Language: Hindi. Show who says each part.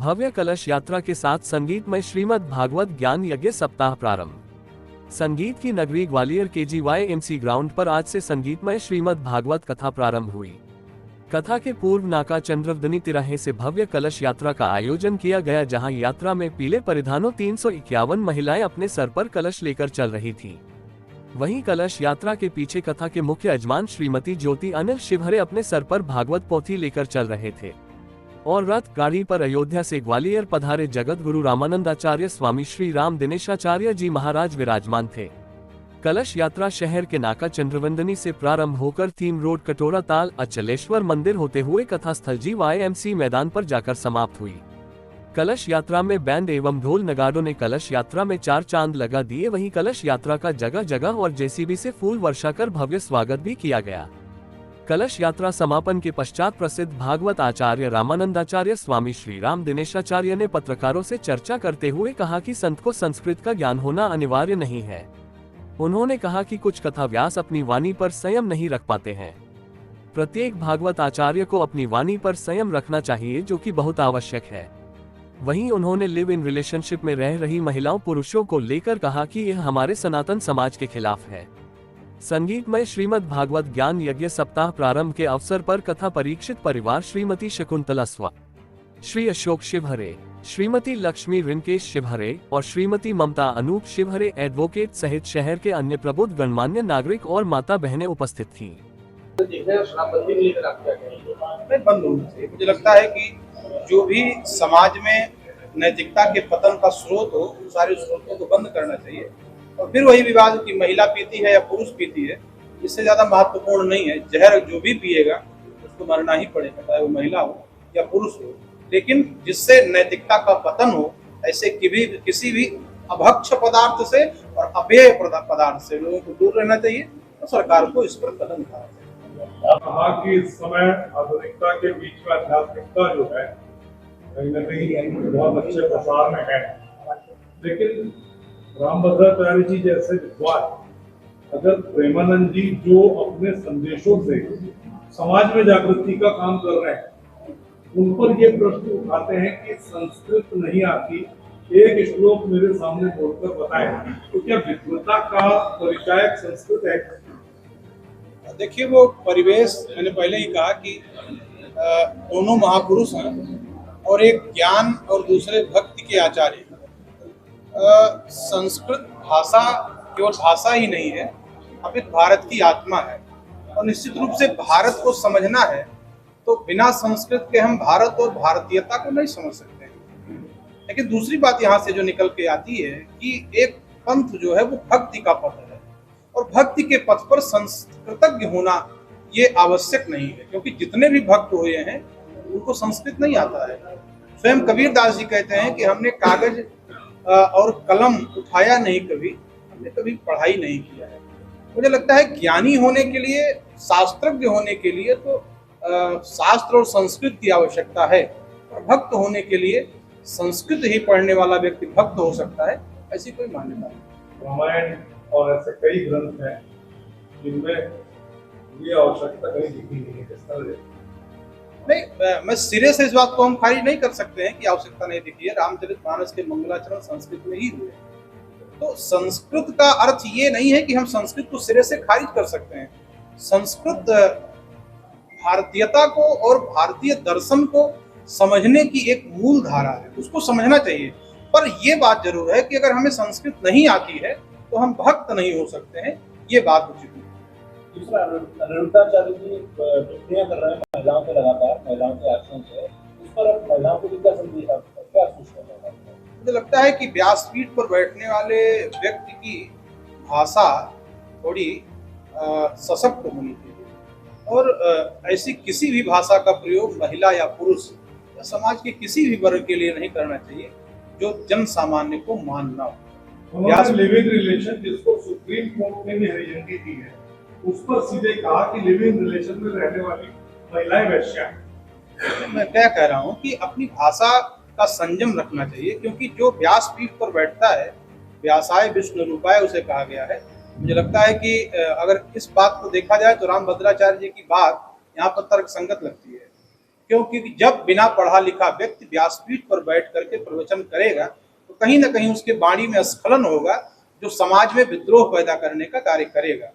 Speaker 1: भव्य कलश यात्रा के साथ संगीतमय श्रीमद् भागवत ज्ञान यज्ञ सप्ताह प्रारंभ। संगीत की नगरी ग्वालियर KGYMC ग्राउंड पर आज से संगीतमय श्रीमद् भागवत कथा प्रारंभ हुई। कथा के पूर्व नाका चंद्रवदनी तिराहे से भव्य कलश यात्रा का आयोजन किया गया, जहां यात्रा में पीले परिधानों 351 महिलाएं अपने सर पर कलश लेकर चल रही थीं। वहीं कलश यात्रा के पीछे कथा के मुख्य यजमान श्रीमती ज्योति अनिल शिवहरे अपने सर पर भागवत पोथी लेकर चल रहे थे और रथ गाड़ी पर अयोध्या से ग्वालियर पधारे जगत गुरु रामानंदाचार्य स्वामी श्री राम दिनेशाचार्य जी महाराज विराजमान थे। कलश यात्रा शहर के नाका चंद्रवंदनी से प्रारंभ होकर थीम रोड, कटोरा ताल, अचलेश्वर मंदिर होते हुए कथा स्थल GYMC मैदान पर जाकर समाप्त हुई। कलश यात्रा में बैंड एवं ढोल नगाड़ों ने कलश यात्रा में 4 चांद लगा दिए। वहीं कलश यात्रा का जगह जगह और JCB से फूल वर्षा कर भव्य स्वागत भी किया गया। कलश यात्रा समापन के पश्चात प्रसिद्ध भागवत आचार्य रामानंदाचार्य स्वामी श्री राम दिनेशाचार्य ने पत्रकारों से चर्चा करते हुए कहा कि संत को संस्कृत का ज्ञान होना अनिवार्य नहीं है। उन्होंने कहा कि कुछ कथा व्यास अपनी वाणी पर संयम नहीं रख पाते हैं। प्रत्येक भागवत आचार्य को अपनी वाणी पर संयम रखना चाहिए, जो कि बहुत आवश्यक है। वहीं उन्होंने लिव इन रिलेशनशिप में रह रही महिलाओं पुरुषों को लेकर कहा कि यह हमारे सनातन समाज के खिलाफ है। संगीतमय श्रीमद् भागवत ज्ञान यज्ञ सप्ताह प्रारंभ के अवसर पर कथा परीक्षित परिवार श्रीमती शकुंतला श्री अशोक शिवहरे, श्रीमती लक्ष्मी रिंकेश शिवहरे और श्रीमती ममता अनूप शिवहरे एडवोकेट सहित शहर के अन्य प्रबुद्ध गणमान्य नागरिक और माता बहनें उपस्थित थीं।
Speaker 2: बंद होना चाहिए। मुझे लगता है कि जो भी समाज में नैतिकता के पतन का स्रोत हो, उन सारे स्रोतों को बंद करना चाहिए। और फिर वही विवाद कि महिला पीती है या पुरुष पीती है, इससे ज्यादा महत्वपूर्ण नहीं है। जहर जो भी पिएगा उसको मरना ही पड़ेगा, चाहे वो महिला हो या पुरुष हो। लेकिन जिससे नैतिकता का पतन हो, ऐसे किसी भी अभक्ष्य पदार्थ से और अपेय पदार्थ से लोगों को दूर रहना चाहिए। तो सरकार को इस पर कदम उठाना चाहिए।
Speaker 3: कहा कि इस समय आधुनिकता के बीच में आध्यात्मिकता जो है कहीं न कहीं बहुत अच्छे प्रसार में है, लेकिन रामभद्राचार्य जी जैसे विद्वान अगर प्रेमानंद जी जो अपने संदेशों से समाज में जागृति का काम कर रहे हैं, उन पर ये प्रश्न उठाते हैं कि संस्कृत नहीं आती, एक श्लोक मेरे सामने बोलकर बताएं, तो क्या विद्वता का परिचायक संस्कृत है?
Speaker 2: देखिए, वो परिवेश मैंने पहले ही कहा कि दोनों महापुरुष हैं और एक ज्ञान और दूसरे भक्ति के आचार्य हैं। संस्कृत भाषा केवल भाषा ही नहीं है, अपितु भारत की आत्मा है। और निश्चित रूप से भारत को समझना है तो बिना संस्कृत के हम भारत और भारतीयता को नहीं समझ सकते हैं। लेकिन दूसरी बात यहाँ से जो निकल के आती है कि एक पंथ जो है वो भक्ति का पथ है, और भक्ति के पथ पर संस्कृतज्ञ होना ये आवश्यक नहीं है, क्योंकि जितने भी भक्त हुए हैं उनको संस्कृत नहीं आता है। स्वयं कबीर दास जी कहते हैं कि हमने कागज और कलम उठाया नहीं, हमने कभी पढ़ाई नहीं किया है। मुझे लगता है ज्ञानी होने के लिए, शास्त्रज्ञ होने के लिए तो शास्त्र और संस्कृत की आवश्यकता है, और भक्त होने के लिए संस्कृत ही पढ़ने वाला व्यक्ति भक्त हो सकता है, ऐसी कोई मान्यता नहीं।
Speaker 3: रामायण और ऐसे कई ग्रंथ हैं जिनमें ये आवश्यकता कहीं दिखी नहीं है। किस तरह?
Speaker 2: नहीं, मैं सिरे से इस बात को हम खारिज नहीं कर सकते हैं कि आवश्यकता नहीं दिखी है। रामचरितमानस के मंगलाचरण संस्कृत में ही हुए। तो संस्कृत का अर्थ ये नहीं है कि हम संस्कृत को सिरे से खारिज कर सकते हैं। संस्कृत भारतीयता को और भारतीय दर्शन को समझने की एक मूल धारा है, उसको समझना चाहिए। पर यह बात जरूर है कि अगर हमें संस्कृत नहीं आती है तो हम भक्त नहीं हो सकते हैं, ये बात उचित नहीं।
Speaker 4: दूसरा, अनिरुद्धाचार्य जी टिप्पणियां कर रहे हैं महिलाओं के, लगातार महिलाओं के आचरण से, उस पर अब महिलाओं को क्या संदेश, क्या सूचना है?
Speaker 2: मुझे लगता है कि व्यासपीठ पर बैठने वाले व्यक्ति की भाषा थोड़ी सशक्त होनी चाहिए, और ऐसी किसी भी भाषा का प्रयोग महिला या पुरुष या समाज के किसी भी वर्ग के लिए नहीं करना चाहिए जो जन सामान्य को मानना हो।
Speaker 3: लिविंग रिलेशन जिसको सुप्रीम कोर्ट ने भी हरी झंडी दी है, उस पर सीधे कहा कि लिविंग रिलेशन में रहने वाली महिलाएं वैश्या हैं।
Speaker 2: मैं क्या कह रहा हूँ कि अपनी भाषा का संयम रखना चाहिए, क्योंकि जो व्यासपीठ पर बैठता है, व्यासाय विष्णु रूपाय उसे कहा गया है। मुझे लगता है कि अगर इस बात को देखा जाए तो रामभद्राचार्य जी की बात यहाँ पर तर्क संगत लगती है, क्योंकि जब बिना पढ़ा लिखा व्यक्ति व्यासपीठ पर बैठ करके प्रवचन करेगा तो कहीं ना कहीं उसके वाणी में स्खलन होगा, जो समाज में विद्रोह पैदा करने का कार्य करेगा।